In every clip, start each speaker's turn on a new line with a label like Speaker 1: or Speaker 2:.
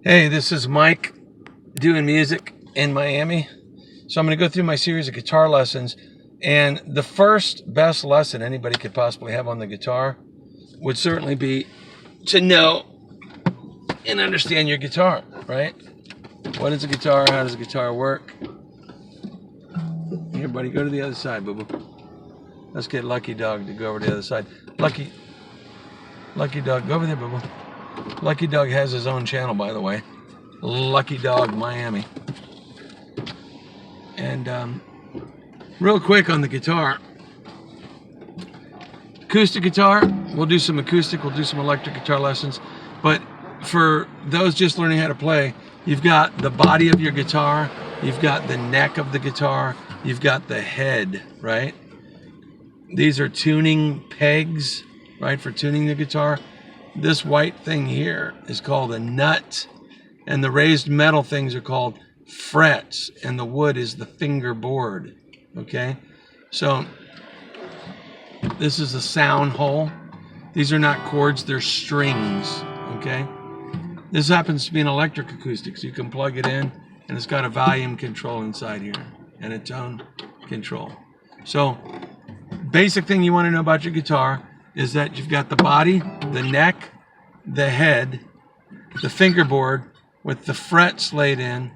Speaker 1: Hey, this is Mike doing music in Miami. So I'm going to go through my series of guitar lessons. And the first best lesson anybody could possibly have on the guitar would certainly be to know and understand your guitar, right? What is a guitar? How does a guitar work? Here, buddy, go to the other side, boo-boo. Let's get Lucky Dog to go over to the other side. Lucky Dog, go over there, boo-boo. Lucky Dog has his own channel, by the way. Lucky Dog Miami. And real quick on the guitar. Acoustic guitar, we'll do some acoustic, we'll do some electric guitar lessons. But for those just learning how to play, you've got the body of your guitar, you've got the neck of the guitar, you've got the head, right? These are tuning pegs, right, for tuning the guitar. This white thing here is called a nut, and the raised metal things are called frets, and the wood is the fingerboard, okay? So this is the sound hole. These are not chords, they're strings, okay? This happens to be an electric acoustic, so you can plug it in, and it's got a volume control inside here, and a tone control. So basic thing you want to know about your guitar is that you've got the body, the neck, the head, the fingerboard with the frets laid in,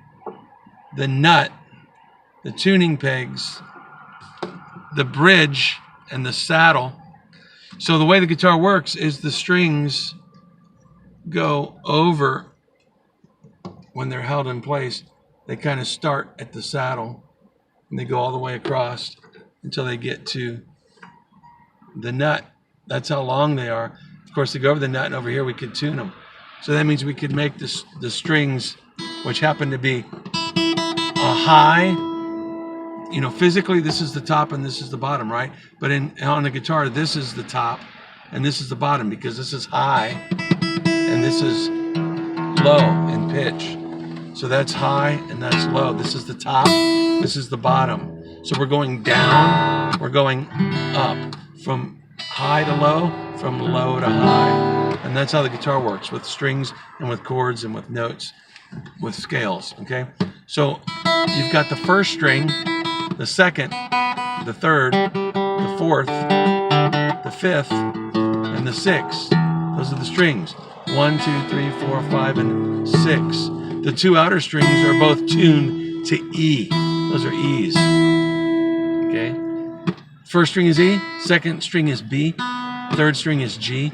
Speaker 1: the nut, the tuning pegs, the bridge, and the saddle. So the way the guitar works is the strings go over when they're held in place. They kind of start at the saddle and they go all the way across until they get to the nut. That's how long they are. Of course, they go over the nut, and over here we could tune them. So that means we could make the strings, which happen to be a high, you know, physically this is the top and this is the bottom, right? But on the guitar, this is the top and this is the bottom, because this is high and this is low in pitch. So that's high and that's low. This is the top, this is the bottom. So we're going down, we're going up, from high to low, from low to high. And that's how the guitar works, with strings and with chords and with notes, with scales, okay? So you've got the first string, the second, the third, the fourth, the fifth, and the sixth. Those are the strings. 1, 2, 3, 4, 5, and 6. The two outer strings are both tuned to E. Those are E's, okay? First string is E, second string is B, third string is G,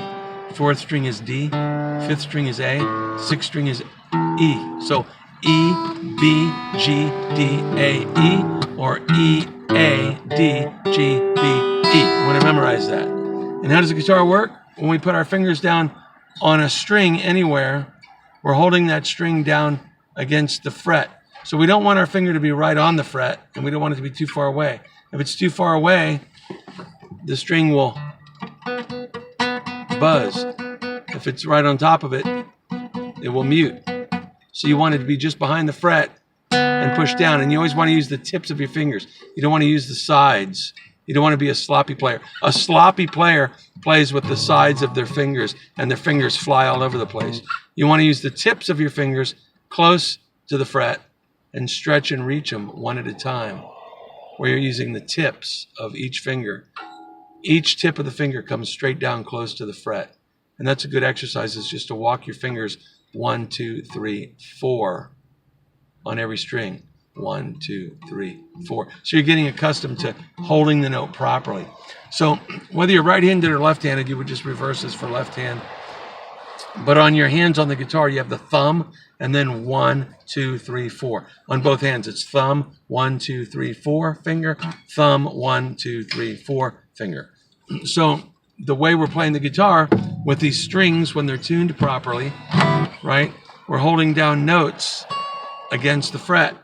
Speaker 1: fourth string is D, fifth string is A, sixth string is E. So E, B, G, D, A, E, or E, A, D, G, B, E. I want to memorize that. And how does the guitar work? When we put our fingers down on a string anywhere, we're holding that string down against the fret. So we don't want our finger to be right on the fret, and we don't want it to be too far away. If it's too far away, the string will buzz. If it's right on top of it, it will mute. So you want it to be just behind the fret and push down. And you always want to use the tips of your fingers. You don't want to use the sides. You don't want to be a sloppy player. A sloppy player plays with the sides of their fingers, and their fingers fly all over the place. You want to use the tips of your fingers close to the fret and stretch and reach them one at a time, where you're using the tips of each finger. Each tip of the finger comes straight down close to the fret. And that's a good exercise, is just to walk your fingers 1, 2, 3, 4 on every string. 1, 2, 3, 4. So you're getting accustomed to holding the note properly. So whether you're right-handed or left-handed, you would just reverse this for left hand. But on your hands on the guitar, you have the thumb, and then 1, 2, 3, 4. On both hands, it's thumb, 1, 2, 3, 4, finger, thumb, 1, 2, 3, 4, finger. So the way we're playing the guitar with these strings, when they're tuned properly, right, we're holding down notes against the fret.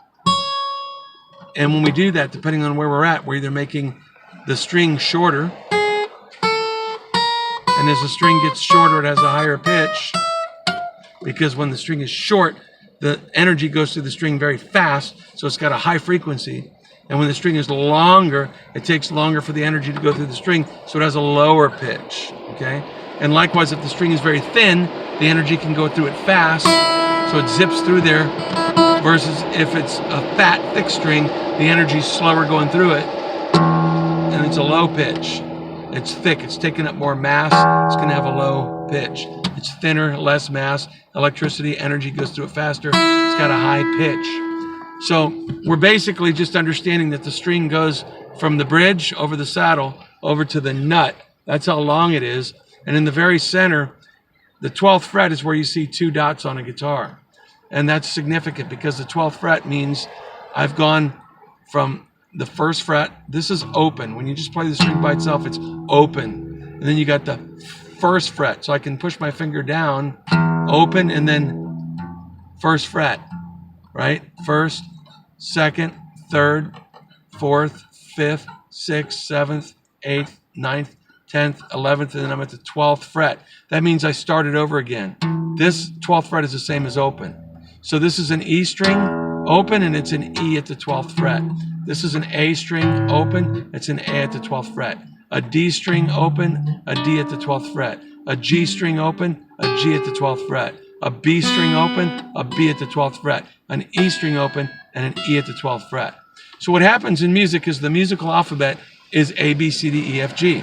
Speaker 1: And when we do that, depending on where we're at, we're either making the string shorter, and as the string gets shorter, it has a higher pitch, because when the string is short, the energy goes through the string very fast, so it's got a high frequency. And when the string is longer, it takes longer for the energy to go through the string, so it has a lower pitch, okay? And likewise, if the string is very thin, the energy can go through it fast, So it zips through there, versus if it's a fat, thick string, the energy's slower going through it, and it's a low pitch. It's thick, it's taking up more mass, it's gonna have a low pitch. It's thinner, less mass, electricity, energy goes through it faster, it's got a high pitch. So we're basically just understanding that the string goes from the bridge over the saddle over to the nut. That's how long it is. And in the very center, the 12th fret is where you see 2 dots on a guitar. And that's significant because the 12th fret means I've gone from the 1st fret. This is open. When you just play the string by itself, it's open. And then you got the 1st fret. So I can push my finger down, open, and then 1st fret, right? 1st, 2nd, 3rd, 4th, 5th, 6th, 7th, 8th, 9th, 10th, 11th, and then I'm at the 12th fret. That means I started over again. This 12th fret is the same as open. So this is an E string, open, and it's an E at the 12th fret. This is an A string, open, it's an A at the 12th fret. A D string, open, a D at the 12th fret. A G string, open, a G at the 12th fret. A B string, open, a B at the 12th fret. An E string, open, and an E at the 12th fret. So what happens in music is the musical alphabet is A, B, C, D, E, F, G.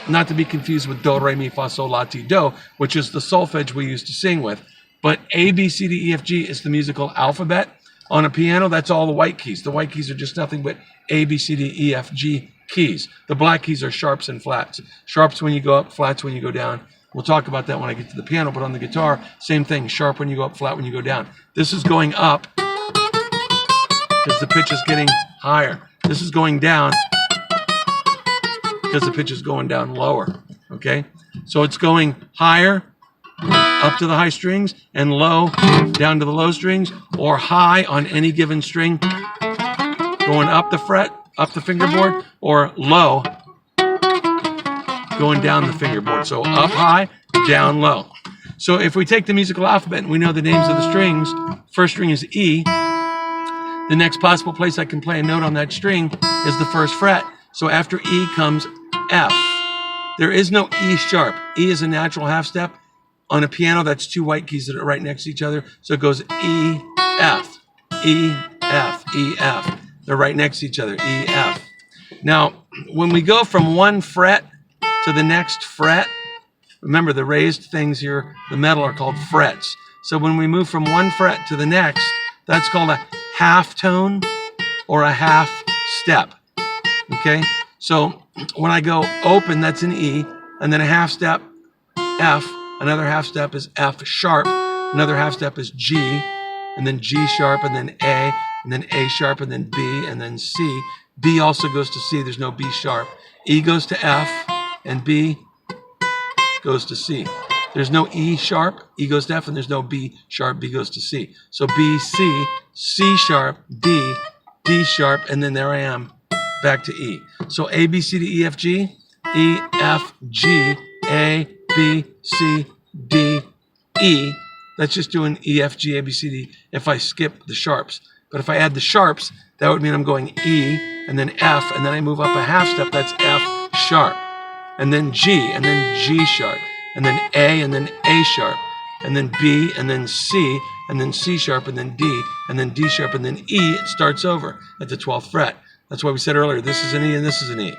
Speaker 1: Not to be confused with do, re, mi, fa, sol, la, ti, do, which is the solfege we used to sing with. But A, B, C, D, E, F, G is the musical alphabet. On a piano, that's all the white keys. The white keys are just nothing but A, B, C, D, E, F, G keys. The black keys are sharps and flats. Sharps when you go up, flats when you go down. We'll talk about that when I get to the piano, but on the guitar, same thing. Sharp when you go up, flat when you go down. This is going up because the pitch is getting higher. This is going down because the pitch is going down lower, okay? So it's going higher, up to the high strings, and low, down to the low strings, or high on any given string, going up the fret, up the fingerboard, or low, going down the fingerboard. So up high, down low. So if we take the musical alphabet and we know the names of the strings, first string is E, the next possible place I can play a note on that string is the 1st fret. So after E comes F. There is no E sharp. E is a natural half step. On a piano, that's 2 white keys that are right next to each other. So it goes E, F, E, F, E, F. They're right next to each other, E, F. Now, when we go from one fret to the next fret, remember the raised things here, the metal, are called frets. So when we move from one fret to the next, that's called a half tone or a half step, okay? So when I go open, that's an E, and then a half step, F, another half step is F sharp, another half step is G, and then G sharp, and then A, and then A sharp, and then B, and then C. B also goes to C, there's no B sharp. E goes to F, and B goes to C. There's no E sharp, E goes to F, and there's no B sharp, B goes to C. So B, C, C sharp, D, D sharp, and then there I am, back to E. So A, B, C, D, E, F, G, E, F, G, A, B, C, D, E. That's just doing E, F, G, A, B, C, D if I skip the sharps. But if I add the sharps, that would mean I'm going E, and then F, and then I move up a half step, that's F sharp, and then G, and then G sharp, and then A, and then A sharp, and then B, and then C, and then C sharp, and then D, and then D sharp, and then E. It starts over at the 12th fret. That's why we said earlier, this is an E and this is an E.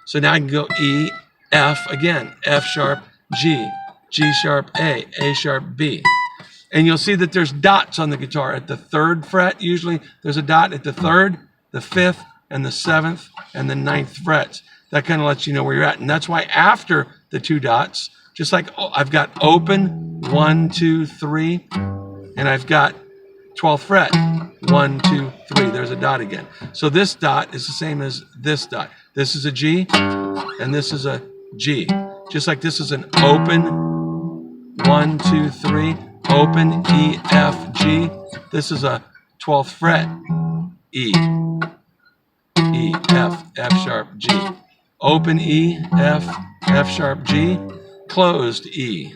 Speaker 1: So now I can go E, F again, F sharp, G, G sharp, A sharp, B. And you'll see that there's dots on the guitar at the 3rd fret. Usually there's a dot at the 3rd, the 5th, and the 7th, and the 9th frets. That kind of lets you know where you're at. And that's why after the 2 dots, just like I've got open, 1, 2, 3, and I've got 12th fret, 1, 2, 3. There's a dot again. So this dot is the same as this dot. This is a G, and this is a G. Just like this is an open, 1, 2, 3, open, E, F, G. This is a 12th fret, E, E, F, F sharp, G. Open E, F, F sharp, G. Closed E,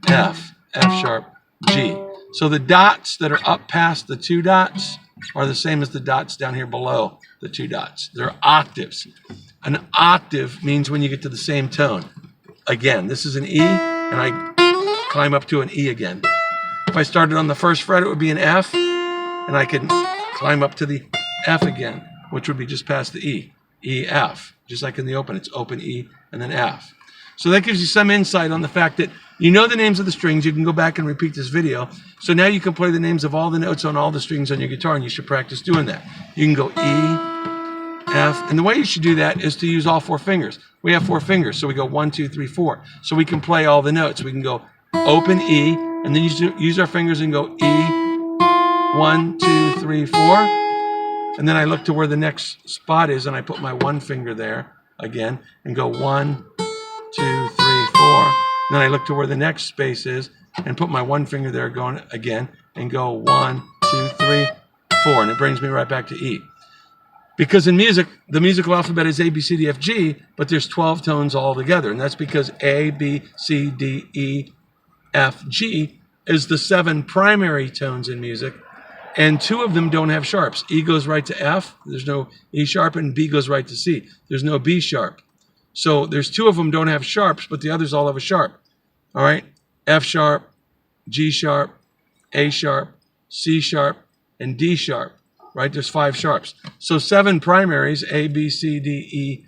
Speaker 1: F, F sharp, G. So the dots that are up past the 2 dots are the same as the dots down here below the 2 dots. They're octaves. An octave means when you get to the same tone. Again, this is an E, and I climb up to an E again. If I started on the first fret, it would be an F, and I could climb up to the F again, which would be just past the E. E, F. Just like in the open, it's open E and then F. So that gives you some insight on the fact that you know the names of the strings. You can go back and repeat this video. So now you can play the names of all the notes on all the strings on your guitar, and you should practice doing that. You can go E, F, and the way you should do that is to use all 4 fingers. We have 4 fingers, so we go 1, 2, 3, 4. So we can play all the notes. We can go open E, and then use our fingers and go E, 1, 2, 3, 4. And then I look to where the next spot is, and I put my 1 finger there again, and go 1, 2, 3, 4. And then I look to where the next space is, and put my 1 finger there going again, and go 1, 2, 3, 4. And it brings me right back to E. Because in music, the musical alphabet is A, B, C, D, F, G, but there's 12 tones all together. And that's because A, B, C, D, E, F, G is the 7 primary tones in music. And 2 of them don't have sharps. E goes right to F. There's no E sharp, and B goes right to C. There's no B sharp. So there's 2 of them don't have sharps, but the others all have a sharp. All right? F sharp, G sharp, A sharp, C sharp, and D sharp. Right? There's 5 sharps. So 7 primaries, A, B, C, D, E,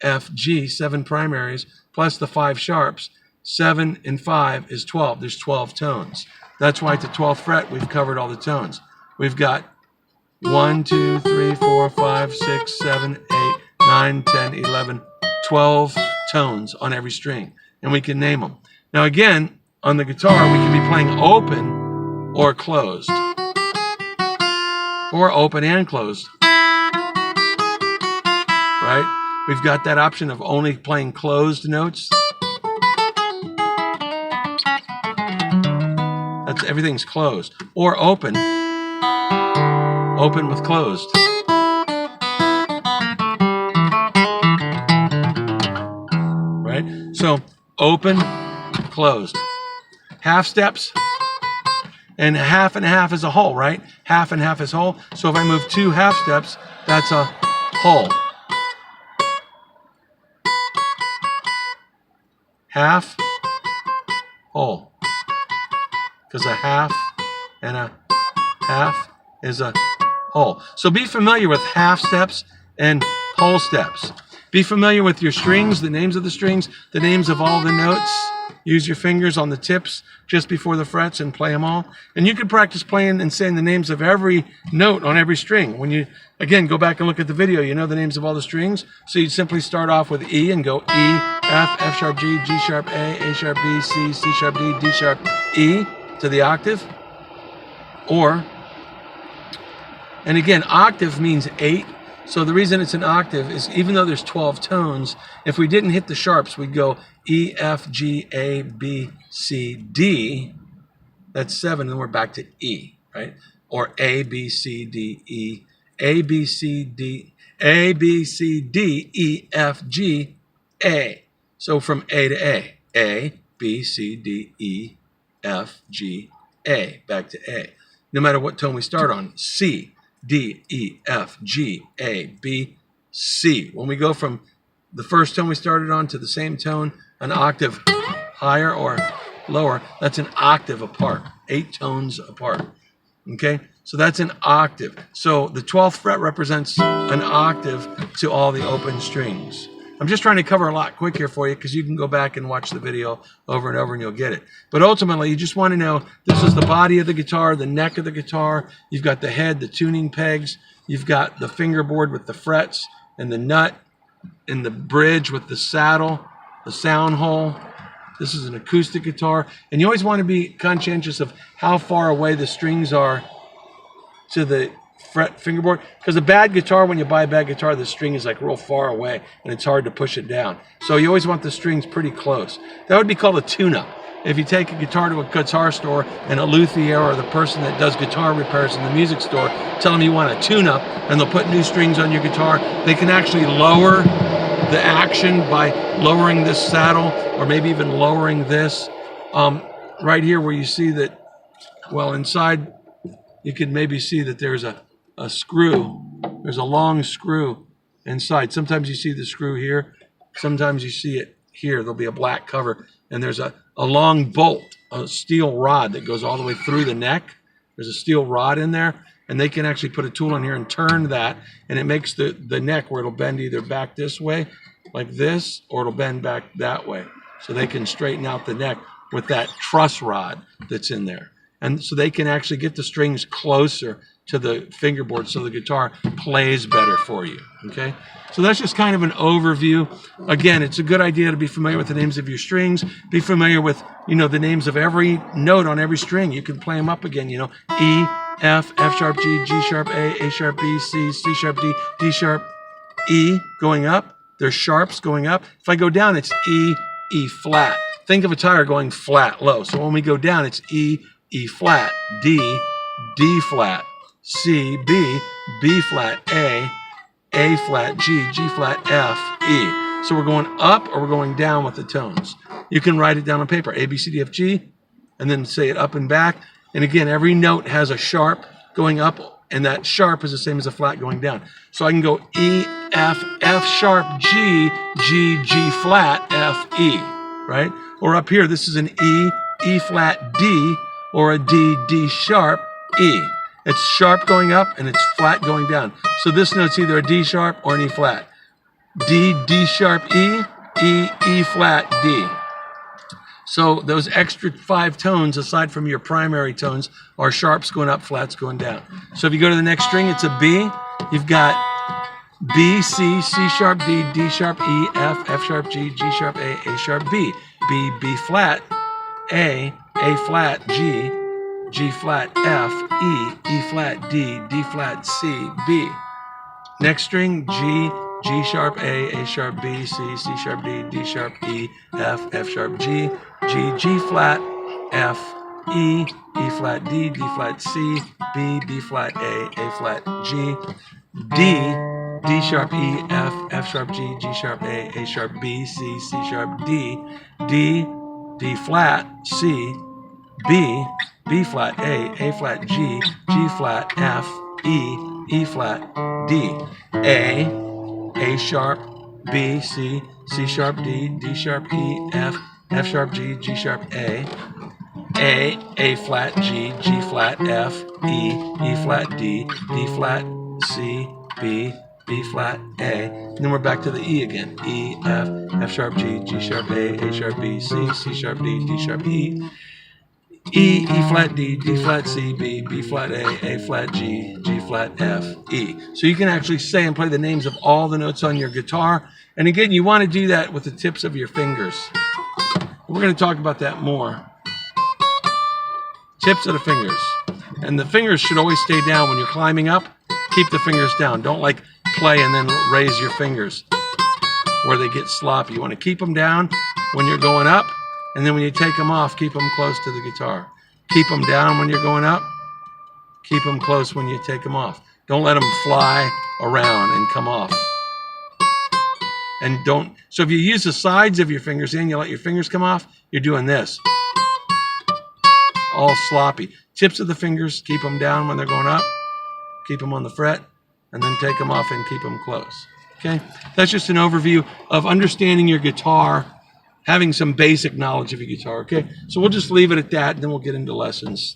Speaker 1: F, G, 7 primaries, plus the 5 sharps. 7 and 5 is 12. There's 12 tones. That's why at the 12th fret, we've covered all the tones. We've got 1, 2, 3, 4, 5, 6, 7, 8, 9, 10, 11, 12 tones on every string. And we can name them. Now again, on the guitar, we can be playing open or closed. Or open and closed. Right? We've got that option of only playing closed notes. Everything's closed. Or open. Open with closed. Right? So open, closed. Half steps, and half is a whole, right? Half and half is whole. So if I move 2 half steps, that's a whole. Half, whole. Because a half and a half is a whole. So be familiar with half steps and whole steps. Be familiar with your strings, the names of the strings, the names of all the notes. Use your fingers on the tips just before the frets and play them all. And you can practice playing and saying the names of every note on every string. When you, again, go back and look at the video, you know the names of all the strings. So you'd simply start off with E and go E, F, F sharp G, G sharp A sharp B, C, C sharp D, D sharp E to the octave. Or, and again, octave means 8. So the reason it's an octave is even though there's 12 tones, if we didn't hit the sharps, we'd go E, F, G, A, B, C, D. That's 7, and we're back to E, right? Or A, B, C, D, E, A, B, C, D, A, B, C, D, E, F, G, A. So from A to A, B, C, D, E, F, G, A, back to A. No matter what tone we start on, C, D, E, F, G, A, B, C. When we go from the first tone we started on to the same tone, an octave higher or lower, that's an octave apart, 8 tones apart. Okay, so that's an octave. So the 12th fret represents an octave to all the open strings. I'm just trying to cover a lot quick here for you because you can go back and watch the video over and over and you'll get it. But ultimately, you just want to know this is the body of the guitar, the neck of the guitar. You've got the head, the tuning pegs. You've got the fingerboard with the frets and the nut and the bridge with the saddle, the sound hole. This is an acoustic guitar. And you always want to be conscientious of how far away the strings are to the fret fingerboard, because a bad guitar, when you buy a bad guitar, the string is like real far away and it's hard to push it down. So you always want the strings pretty close. That would be called a tune-up. If you take a guitar to a guitar store and a luthier or the person that does guitar repairs in the music store tell them you want a tune-up and they'll put new strings on your guitar, they can actually lower the action by lowering this saddle or maybe even lowering this. Right here where you see that, well, inside you can maybe see that there's a screw. There's a long screw inside. Sometimes you see the screw here. Sometimes you see it here. There'll be a black cover, and there's a a long bolt, a steel rod that goes all the way through the neck. There's a steel rod in there, and they can actually put a tool in here and turn that, and it makes the neck where it'll bend either back this way, like this, or it'll bend back that way. So they can straighten out the neck with that truss rod that's in there. And so they can actually get the strings closer to the fingerboard so the guitar plays better for you, okay? So that's just kind of an overview. Again, it's a good idea to be familiar with the names of your strings, be familiar with, you know, the names of every note on every string. You can play them up again, you know, E, F, F sharp, G, G sharp, A sharp, B, C, C sharp, D, D sharp, E going up. There's sharps going up. If I go down, it's E, E flat. Think of a tire going flat, low. So when we go down, it's E, E flat, D, D flat, C, B, B flat, A flat, G, G flat, F, E. So we're going up or we're going down with the tones. You can write it down on paper, A, B, C, D, F, G, and then say it up and back. And again, every note has a sharp going up, and that sharp is the same as a flat going down. So I can go E, F, F sharp, G, G, G flat, F, E, right? Or up here, this is an E, E flat, D, or a D, D sharp, E. It's sharp going up and it's flat going down. So this note's either a D sharp or an E flat. D, D sharp, E, E, E flat, D. So those extra 5 tones, aside from your primary tones, are sharps going up, flats going down. So if you go to the next string, it's a B. You've got B, C, C sharp, D, D sharp, E, F, F sharp, G, G sharp, A sharp, B. B, B flat, A flat, G, G flat, F, E flat, D, D flat, C, B. Next string, G, G sharp, A sharp, B, C, C sharp, D, D sharp, E, F, F sharp, G, G, G flat, F, E flat, D, D flat, C, B, B flat, A flat, G, D, D sharp, E, F sharp, G, G sharp, A sharp, B, C, C sharp, D, D flat, C, B, B flat, A flat, G, G flat, F, E flat, D, A sharp, B, C, C sharp, D, D sharp, E, F sharp, G, G sharp, A flat, G, G flat, F, E flat, D, D flat, C, B flat, A. And then we're back to the E again. E, F sharp, G, G sharp, A sharp, B, C, C sharp, D, D sharp, E flat, D, D flat, C, B flat, A flat, G, G flat, F, E. So you can actually say and play the names of all the notes on your guitar. And again, you want to do that with the tips of your fingers. We're going to talk about that more. Tips of the fingers. And the fingers should always stay down when you're climbing up. Keep the fingers down. Don't like play and then raise your fingers where they get sloppy. You want to keep them down when you're going up. And then when you take them off, keep them close to the guitar. Keep them down when you're going up. Keep them close when you take them off. Don't let them fly around and come off. And don't, so if you use the sides of your fingers and you let your fingers come off, you're doing this. All sloppy. Tips of the fingers, keep them down when they're going up. Keep them on the fret. And then take them off and keep them close. Okay? That's just an overview of understanding your guitar, having some basic knowledge of your guitar, okay? So we'll just leave it at that, and then we'll get into lessons.